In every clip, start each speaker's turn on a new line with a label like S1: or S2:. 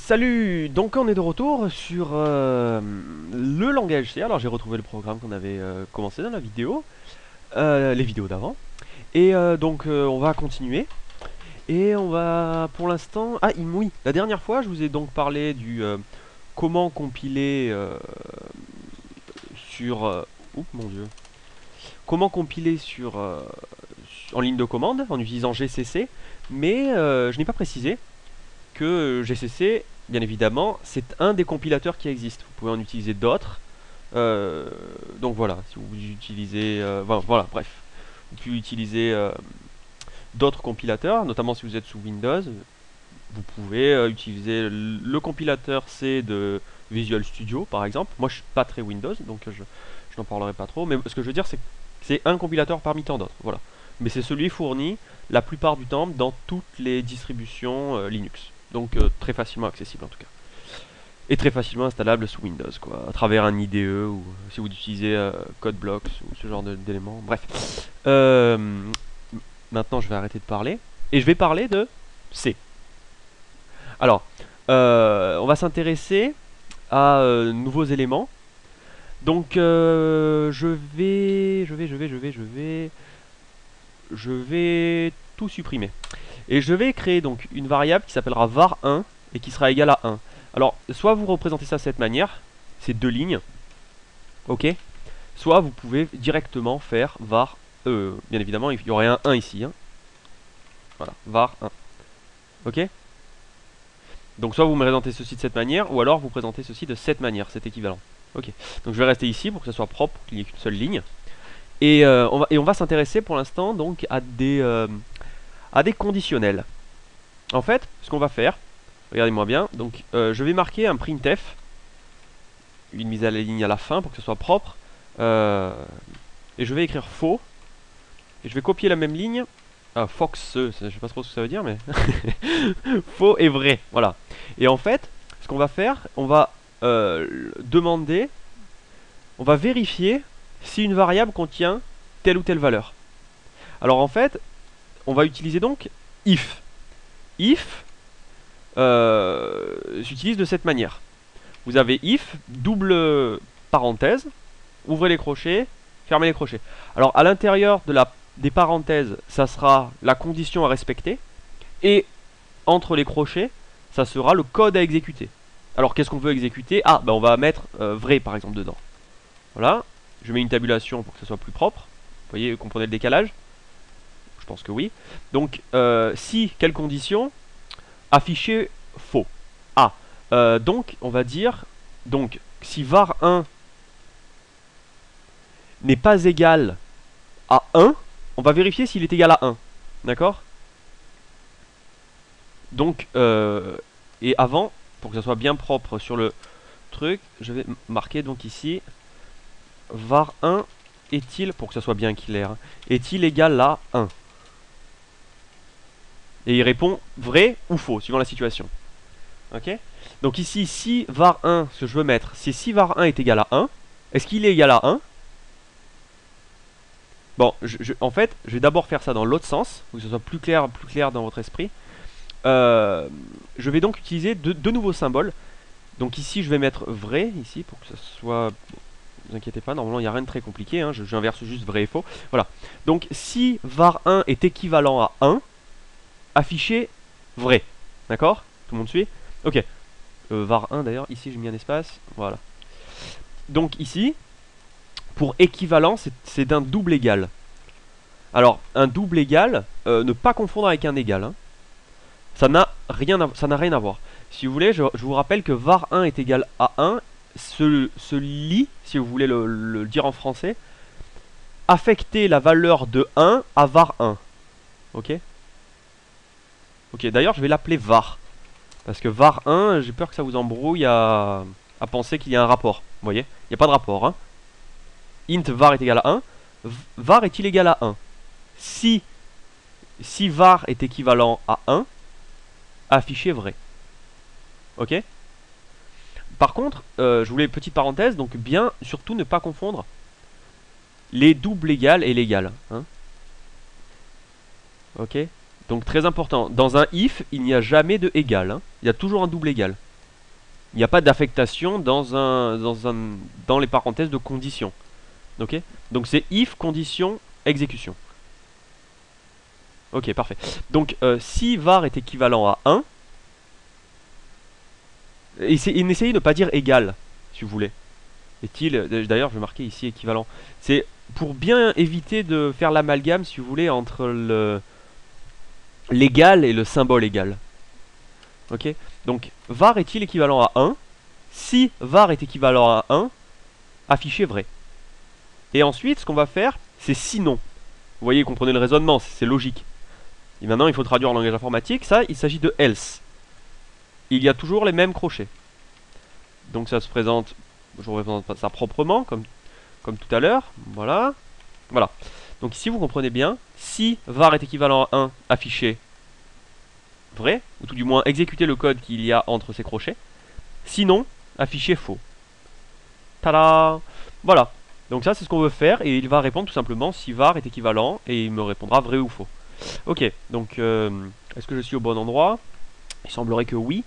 S1: Salut! Donc on est de retour sur le langage C. Alors j'ai retrouvé le programme qu'on avait commencé dans la vidéo, les vidéos d'avant. Et on va continuer. Et on va pour l'instant... Ah oui, la dernière fois je vous ai donc parlé du comment compiler sur... oups mon dieu. Comment compiler en ligne de commande en utilisant GCC. Mais je n'ai pas précisé que GCC, bien évidemment, c'est un des compilateurs qui existent. Vous pouvez en utiliser d'autres. Donc voilà, si vous utilisez... voilà, bref. Vous pouvez utiliser d'autres compilateurs, notamment si vous êtes sous Windows. Vous pouvez utiliser le compilateur C de Visual Studio, par exemple. Moi, je suis pas très Windows, donc je n'en parlerai pas trop. Mais ce que je veux dire, c'est que c'est un compilateur parmi tant d'autres. Voilà. Mais c'est celui fourni la plupart du temps dans toutes les distributions Linux. Donc très facilement accessible en tout cas. Et très facilement installable sous Windows, quoi, à travers un IDE ou si vous utilisez CodeBlocks ou ce genre d'éléments. Bref. Maintenant, je vais arrêter de parler et je vais parler de C. Alors, on va s'intéresser à nouveaux éléments. Donc, je vais tout supprimer. Et je vais créer donc une variable qui s'appellera var1 et qui sera égale à 1. Alors, soit vous représentez ça de cette manière, c'est deux lignes, ok. Soit vous pouvez directement faire var, bien évidemment, il y aurait un 1 ici, hein. Voilà, var1, ok. Donc soit vous me présentez ceci de cette manière, ou alors vous présentez ceci de cette manière, c'est équivalent. Ok, donc je vais rester ici pour que ce soit propre, pour qu'il n'y ait qu'une seule ligne. Et on va s'intéresser pour l'instant donc à des conditionnels. En fait, ce qu'on va faire, regardez-moi bien, donc je vais marquer un printf, une mise à la ligne à la fin pour que ce soit propre, et je vais écrire faux, et je vais copier la même ligne, fox, je sais pas trop ce que ça veut dire, mais faux et vrai, voilà. Et en fait, ce qu'on va faire, on va demander, on va vérifier si une variable contient telle ou telle valeur. Alors en fait, on va utiliser donc if. If s'utilise de cette manière. Vous avez if, double parenthèse, ouvrez les crochets, fermez les crochets. Alors à l'intérieur des parenthèses, ça sera la condition à respecter, et entre les crochets, ça sera le code à exécuter. Alors qu'est-ce qu'on veut exécuter? Ah, on va mettre vrai par exemple dedans. Voilà, je mets une tabulation pour que ce soit plus propre. Vous voyez, vous comprenez le décalage? Je pense que oui. Donc, si, quelle condition? Afficher faux. Ah, donc, on va dire, donc, si var1 n'est pas égal à 1, on va vérifier s'il est égal à 1. D'accord? Donc, et avant, pour que ça soit bien propre sur le truc, je vais marquer donc ici, var1 est-il, pour que ça soit bien clair, est-il égal à 1? Et il répond vrai ou faux, suivant la situation. Ok? Donc ici, si var1, ce que je veux mettre, c'est si var1 est égal à 1, est-ce qu'il est égal à 1? Bon, en fait, je vais d'abord faire ça dans l'autre sens, pour que ce soit plus clair dans votre esprit. Je vais donc utiliser deux nouveaux symboles. Donc ici, je vais mettre vrai, ici, pour que ça soit... Ne vous inquiétez pas, normalement il n'y a rien de très compliqué, hein, j'inverse juste vrai et faux. Voilà. Donc si var1 est équivalent à 1, affichez vrai. D'accord? Tout le monde suit? Ok. Var1 d'ailleurs, ici j'ai mis un espace. Voilà. Donc ici, pour équivalent, c'est d'un double égal. Alors, un double égal, ne pas confondre avec un égal. Hein. Ça n'a rien à voir. Si vous voulez, je vous rappelle que var1 est égal à 1. Se lit, si vous voulez le dire en français, affecter la valeur de 1 à var1. Ok? Ok, d'ailleurs je vais l'appeler var. Parce que var1, j'ai peur que ça vous embrouille à penser qu'il y a un rapport. Vous voyez? Il n'y a pas de rapport. Hein. Int var est égal à 1. Var est-il égal à 1? Si var est équivalent à 1, affichez vrai. Ok? Par contre, je voulais petite parenthèse, donc bien surtout ne pas confondre les doubles égales et l'égal. Hein. Ok? Donc très important, dans un if, il n'y a jamais de égal. Hein. Il y a toujours un double égal. Il n'y a pas d'affectation dans les parenthèses de condition. Ok? Donc c'est if, condition, exécution. Ok, parfait. Donc si var est équivalent à 1, essayez de ne pas dire égal, si vous voulez. Est-il, d'ailleurs je vais marquer ici équivalent. C'est pour bien éviter de faire l'amalgame, si vous voulez, entre l'égal et le symbole égal. Ok? Donc var est-il équivalent à 1? Si var est équivalent à 1, affichez vrai. Et ensuite, ce qu'on va faire, c'est sinon. Vous voyez, vous comprenez le raisonnement, c'est logique. Et maintenant, il faut traduire en langage informatique. Ça, il s'agit de else. Il y a toujours les mêmes crochets. Donc ça se présente, je représente ça proprement, comme tout à l'heure. Voilà. Voilà. Donc ici, vous comprenez bien, si var est équivalent à 1, affichez vrai, ou tout du moins exécutez le code qu'il y a entre ces crochets. Sinon, affichez faux. Tada! Voilà. Donc ça, c'est ce qu'on veut faire, et il va répondre tout simplement si var est équivalent, et il me répondra vrai ou faux. Ok, donc est-ce que je suis au bon endroit? Il semblerait que oui.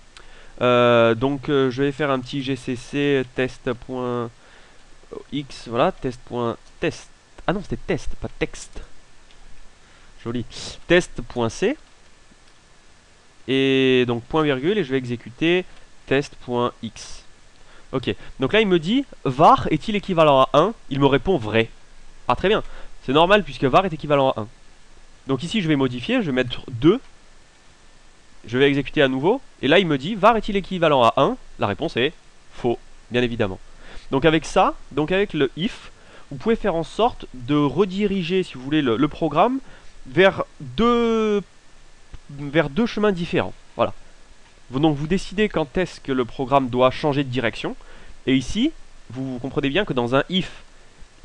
S1: Donc je vais faire un petit gcc test.x, voilà, test.test. Ah non, c'était test, pas texte. Joli. Test.c. Et donc point virgule, et je vais exécuter test.x. Ok, donc là il me dit var est-il équivalent à 1? Il me répond vrai. Ah très bien, c'est normal puisque var est équivalent à 1. Donc ici je vais modifier, je vais mettre 2. Je vais exécuter à nouveau, et là il me dit var est-il équivalent à 1? La réponse est faux, bien évidemment. Donc avec ça, donc avec le if, vous pouvez faire en sorte de rediriger, si vous voulez, le programme vers deux chemins différents. Voilà. Donc vous décidez quand est-ce que le programme doit changer de direction. Et ici, vous comprenez bien que dans un if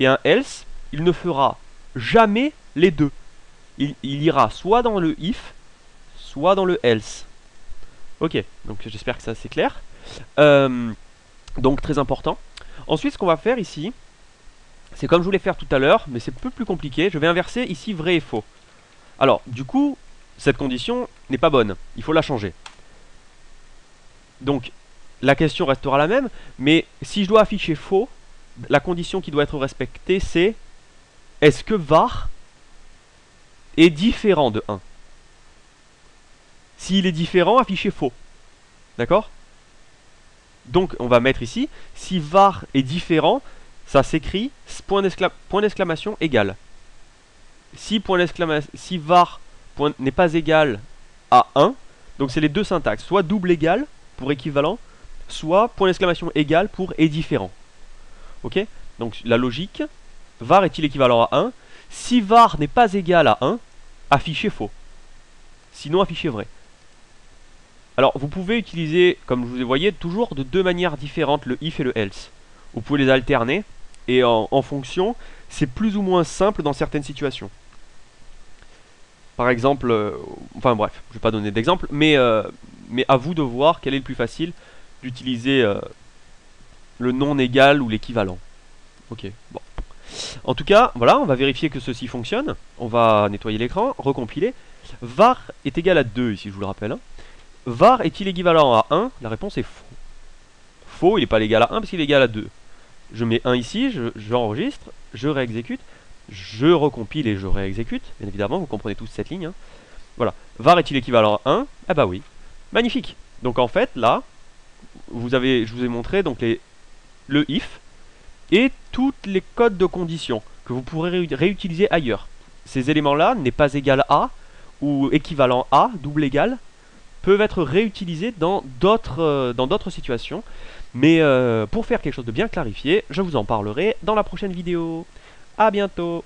S1: et un else, il ne fera jamais les deux. Il ira soit dans le if, soit dans le else. Ok, donc j'espère que ça c'est clair. Donc très important. Ensuite, ce qu'on va faire ici, c'est comme je voulais faire tout à l'heure, mais c'est un peu plus compliqué. Je vais inverser ici vrai et faux. Alors, du coup, cette condition n'est pas bonne. Il faut la changer. Donc, la question restera la même, mais si je dois afficher faux, la condition qui doit être respectée, c'est est-ce que var est différent de 1? S'il est différent, affichez faux. D'accord? Donc, on va mettre ici, si var est différent, ça s'écrit point d'exclamation égal. Si var n'est pas égal à 1, donc c'est les deux syntaxes, soit double égal pour équivalent, soit point d'exclamation égal pour est différent. Ok? Donc la logique, var est-il équivalent à 1? Si var n'est pas égal à 1, affichez faux. Sinon affichez vrai. Alors vous pouvez utiliser, comme je vous ai voyé, toujours de deux manières différentes, le if et le else. Vous pouvez les alterner, et en fonction, c'est plus ou moins simple dans certaines situations. Par exemple, enfin bref, je vais pas donner d'exemple, mais à vous de voir quel est le plus facile d'utiliser le non égal ou l'équivalent. Ok, bon. En tout cas, voilà, on va vérifier que ceci fonctionne. On va nettoyer l'écran, recompiler. Var est égal à 2 ici, je vous le rappelle. Hein. Var est-il équivalent à 1? La réponse est faux. Faux, il n'est pas égal à 1 parce qu'il est égal à 2. Je mets 1 ici, j'enregistre, je réexécute. Je recompile et je réexécute. Bien évidemment, vous comprenez tous cette ligne. Hein. Voilà. Var est-il équivalent à 1? Ah bah oui. Magnifique. Donc en fait, là, je vous ai montré donc le if et tous les codes de condition que vous pourrez réutiliser ailleurs. Ces éléments-là n'est pas égal à ou équivalent à, double égal, peuvent être réutilisés dans d'autres situations. Mais pour faire quelque chose de bien clarifié, je vous en parlerai dans la prochaine vidéo. A bientôt.